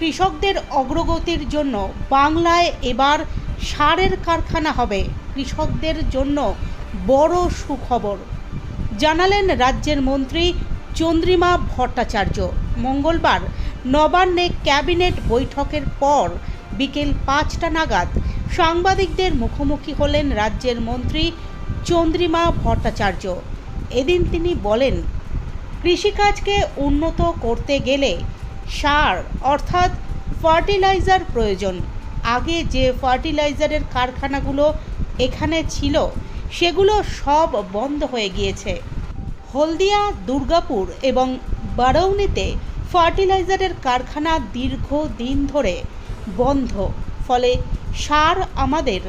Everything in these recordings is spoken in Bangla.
কৃষকদের অগ্রগতির জন্য বাংলায় এবার সারের কারখানা হবে। কৃষকদের জন্য বড় সুখবর জানালেন রাজ্যের মন্ত্রী চন্দ্রিমা ভট্টাচার্য। মঙ্গলবার নবান্নে ক্যাবিনেট বৈঠকের পর বিকেল 5টা নাগাদ সাংবাদিকদের মুখোমুখি হলেন রাজ্যের মন্ত্রী চন্দ্রিমা ভট্টাচার্য। এদিন তিনি বলেন, কৃষিকাজকে উন্নত করতে গেলে সার অর্থাৎ ফার্টিলাইজার প্রয়োজন। আগে যে ফার্টিলাইজারের কারখানাগুলো এখানে ছিল সেগুলো সব বন্ধ হয়ে গিয়েছে। হলদিয়া, দুর্গাপুর এবং বারৌনিতে ফার্টিলাইজারের কারখানা দীর্ঘদিন ধরে বন্ধ। ফলে সার আমাদের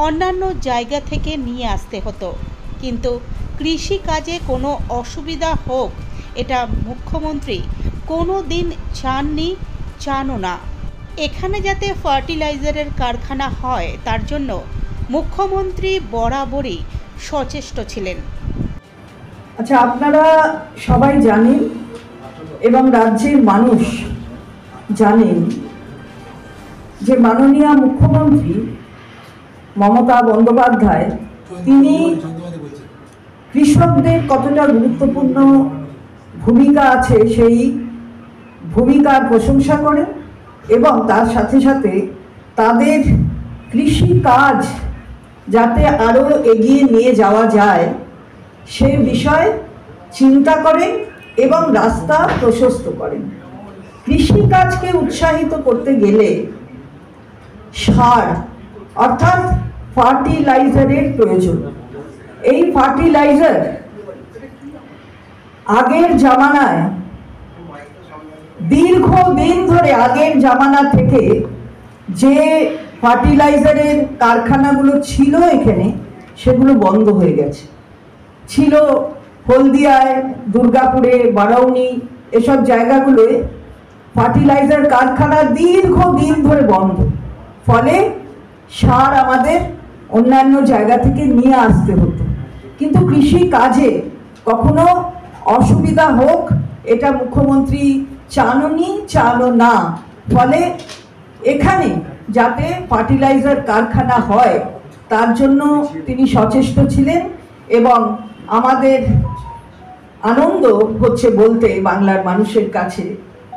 অন্যান্য জায়গা থেকে নিয়ে আসতে হতো। কিন্তু কৃষিকাজে কোনো অসুবিধা হোক এটা মুখ্যমন্ত্রী কোনো দিন চাননি, চানও না। এখানে যাতে ফার্টিলাইজারের কারখানা হয় তার জন্য মুখ্যমন্ত্রী বরাবরই সচেষ্ট ছিলেন। আচ্ছা, আপনারা সবাই জানেন এবং রাজ্যের মানুষ জানেন যে মাননীয় মুখ্যমন্ত্রী মমতা বন্দ্যোপাধ্যায় তিনি কৃষকদের কতটা গুরুত্বপূর্ণ ভূমিকা আছে সেই ভূমিকার প্রশংসা করেন এবং তার সাথে সাথে তাদের কৃষি কাজ যাতে আরও এগিয়ে নিয়ে যাওয়া যায় সে বিষয়ে চিন্তা করেন এবং রাস্তা প্রশস্ত করেন। কৃষিকাজকে উৎসাহিত করতে গেলে সার অর্থাৎ ফার্টিলাইজারের প্রয়োজন। এই ফার্টিলাইজার আগের জামানায় দীর্ঘদিন ধরে আগের জামানা থেকে যে ফার্টিলাইজারের কারখানাগুলো ছিল এখানে সেগুলো বন্ধ হয়ে গেছে। ছিল হলদিয়ায়, দুর্গাপুরে, বারৌনি এসব জায়গাগুলোয় ফার্টিলাইজার কারখানা দীর্ঘদিন ধরে বন্ধ। ফলে সার আমাদের অন্যান্য জায়গা থেকে নিয়ে আসতে হতো। কিন্তু কৃষি কাজে কখনো অসুবিধা হোক এটা মুখ্যমন্ত্রী চাননি, চানও না। ফলে এখানে যাতে ফার্টিলাইজার কারখানা হয় তার জন্য তিনি সচেষ্ট ছিলেন এবং আমাদের আনন্দ হচ্ছে বলতে বাংলার মানুষের কাছে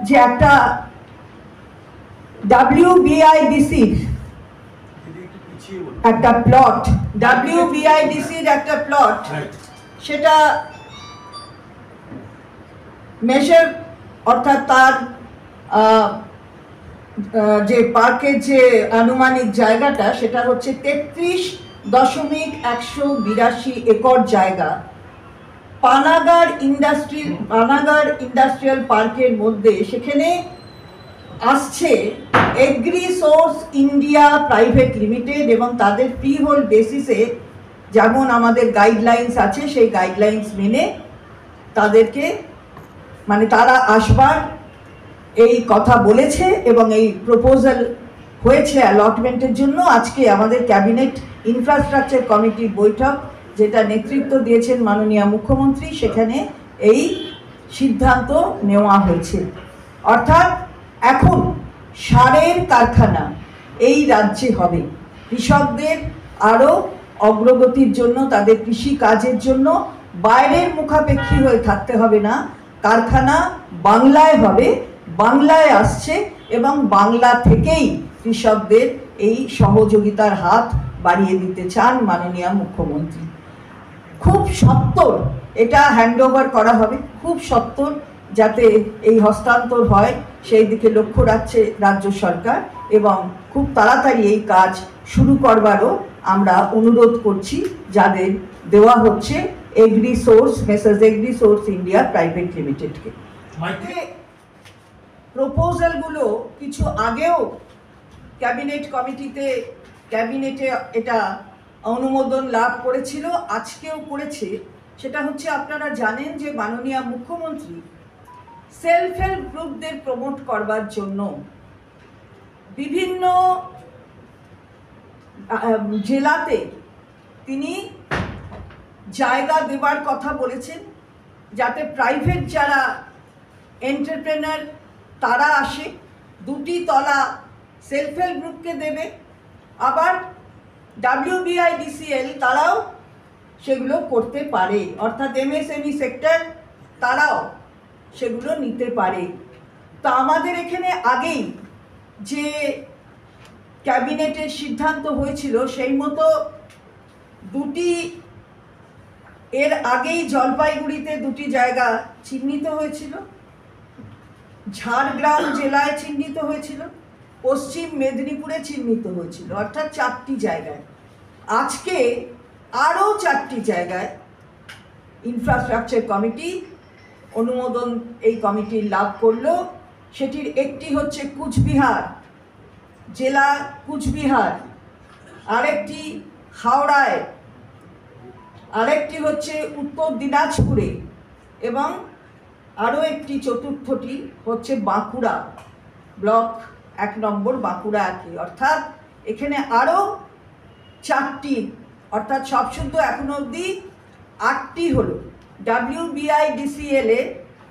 যে একটা WBIDCর একটা প্লট, WBIDCর একটা প্লট, সেটা মেশার অর্থাৎ তার যে পার্কের যে আনুমানিক জায়গাটা সেটা হচ্ছে 33.182 একর জায়গা পানাগড় ইন্ডাস্ট্রিয়াল পার্কের মধ্যে। সেখানে আসছে এগ্রিসোর্স ইন্ডিয়া প্রাইভেট লিমিটেড এবং তাদের ফ্রি হোল্ড বেসিসে যেমন আমাদের গাইডলাইন্স আছে সেই গাইডলাইন্স মেনে তাদেরকে মানে তারা আসবার এই কথা বলেছে এবং এই প্রপোজাল হয়েছে অ্যালটমেন্টের জন্য। আজকে আমাদের ক্যাবিনেট ইনফ্রাস্ট্রাকচার কমিটির বৈঠক যেটা নেতৃত্ব দিয়েছেন মাননীয় মুখ্যমন্ত্রী, সেখানে এই সিদ্ধান্ত নেওয়া হয়েছে। অর্থাৎ এখন সারের কারখানা এই রাজ্যে হবে। কৃষকদের আরও অগ্রগতির জন্য, তাদের কৃষি কাজের জন্য বাইরের মুখাপেক্ষী হয়ে থাকতে হবে না। কারখানা বাংলায় হবে, বাংলায় আসছে এবং বাংলা থেকেই কৃষকদের এই সহযোগিতার হাত বাড়িয়ে দিতে চান মাননীয় মুখ্যমন্ত্রী। খুব সত্বর এটা হ্যান্ডওভার করা হবে, খুব সত্বর যাতে এই হস্তান্তর হয় সেই দিকে লক্ষ্য রাখছে রাজ্য সরকার এবং খুব তাড়াতাড়ি এই কাজ শুরু করবারও আমরা অনুরোধ করছি যাদের দেওয়া হচ্ছে মেসার্স এগ্রিসোর্স ইন্ডিয়া প্রাইভেট লিমিটেডকে। প্রপোজালগুলো কিছু আগেও ক্যাবিনেটে এটা অনুমোদন লাভ করেছিল, আজকেও করেছে। সেটা হচ্ছে আপনারা জানেন যে মাননীয় মুখ্যমন্ত্রী সেলফ হেল্প গ্রুপদের প্রমোট করবার জন্য বিভিন্ন জেলাতে তিনি জায়গা দেবার কথা বলেছেন যাতে প্রাইভেট যারা এন্টারপ্রেনার তারা আসে 2টি তলা সেলফ হেল্প গ্রুপকে দেবে, আবার WBIDCL তারাও সেগুলো করতে পারে, অর্থাৎ MSME সেক্টর তারাও সেগুলো নিতে পারে। তা আমাদের এখানে আগেই যে ক্যাবিনেটের সিদ্ধান্ত হয়েছিল সেই মতো দুটি, এর আগেই জলপাইগুড়িতে 2টি জায়গা চিহ্নিত হয়েছিল, ঝাড়গ্রাম জেলায় চিহ্নিত হয়েছিল, পশ্চিম মেদিনীপুরে চিহ্নিত হয়েছিল, অর্থাৎ 4টি জায়গায়। আজকে আরও 4টি জায়গায় ইনফ্রাস্ট্রাকচার কমিটি অনুমোদন এই কমিটির লাভ করলো। সেটির একটি হচ্ছে কুচবিহার জেলা, কুচবিহার, আরেকটি হাওড়ায়, আরেকটি হচ্ছে উত্তর দিনাজপুরে, এবং আরও একটি চতুর্থটি হচ্ছে বাঁকুড়া ব্লক 1 নম্বর বাঁকুড়া একই, অর্থাৎ এখানে আরও 4টি, অর্থাৎ সব শুদ্ধ এখনো অবধি 8টি হলো। WBIDCL এ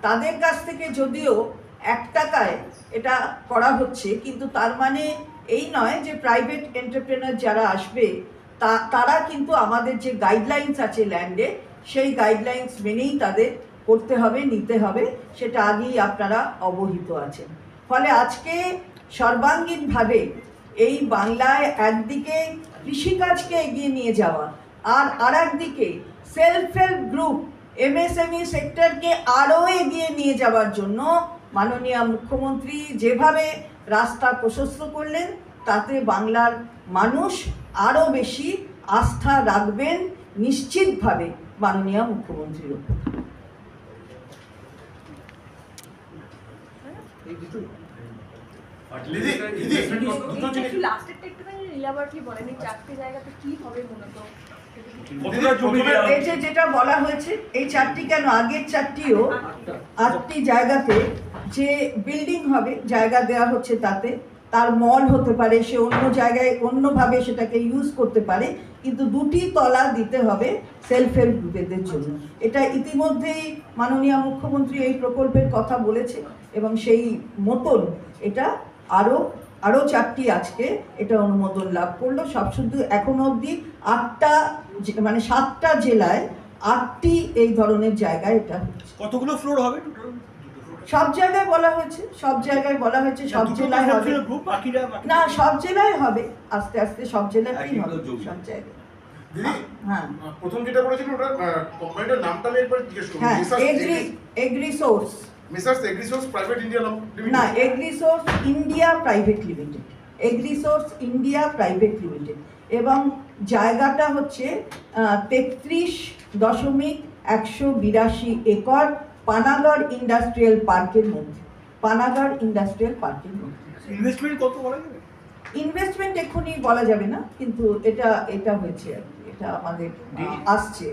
তাদের কাছ থেকে যদিও 1 টাকায় এটা করা হচ্ছে, কিন্তু তার মানে এই নয় যে প্রাইভেট এন্টারপ্রেনার যারা আসবে তারা কিন্তু আমাদের যে গাইডলাইন্স আছে ল্যান্ডে, সেই গাইডলাইন্স মেনেই তাদের করতে হবে, নিতে হবে, সেটা আগেই আপনারা অবহিত আছেন। ফলে আজকে সর্বাঙ্গীনভাবে এই বাংলায় একদিকে কৃষিকাজকে এগিয়ে নিয়ে যাওয়া, আর একদিকে সেলফ হেল্প গ্রুপ MSME সেক্টরকে আরও এগিয়ে নিয়ে যাওয়ার জন্য মাননীয় মুখ্যমন্ত্রী যেভাবে রাস্তা প্রশস্ত করলেন, তাতে বাংলার মানুষ আরও বেশি আস্থা রাখবেন নিশ্চিতভাবে মাননীয় মুখ্যমন্ত্রীর উপর। যেটা বলা হয়েছে এই 4টি কেন, আগের 4টিও 8টি জায়গাতে যে বিল্ডিং হবে, জায়গা দেওয়া হচ্ছে, তাতে তার মল হতে পারে, সে অন্য জায়গায় অন্যভাবে সেটাকে ইউজ করতে পারে, কিন্তু 2টি তলা দিতে হবে সেলফ হেল্প গ্রুপেদের জন্য। এটা ইতিমধ্যেই মাননীয় মুখ্যমন্ত্রী এই প্রকল্পের কথা বলেছে, এবং সেই মতন এটা আরও 4টি আজকে এটা অনুমোদন লাভ করলো। সব শুধু এখনো অবধি 8টা, মানে 7টা জেলায় 8টি এই ধরনের জায়গায় এটা হচ্ছে। কতগুলো ফ্লোর হবে? সব জায়গায় বলা হয়েছে, সব জায়গায় বলা হয়েছে, সব জেলায় হবে না, সব জেলায় হবে, আস্তে আস্তে সব জেলাতেই হবে, সব জায়গায়। দিদি, হ্যাঁ, প্রথম যেটা বলেছিলেন ওটা কোম্পানিটার নামটা আমি একবার জিজ্ঞেস করব। হ্যাঁ, Agrisource, messrs Agrisource private India limited, না, Agrisource India private limited, Agrisource India private limited, এবং জায়গাটা হচ্ছে 33.182 একর পানাগড় ইন্ডাস্ট্রিয়াল পার্কের মধ্যে, পানাগড় ইন্ডাস্ট্রিয়াল পার্কের মধ্যে। ইনভেস্টমেন্ট কত বলা যাবে? ইনভেস্টমেন্ট এক্ষুনি বলা যাবে না, কিন্তু এটা হয়েছে আর কি, এটা আমাদের আসছে।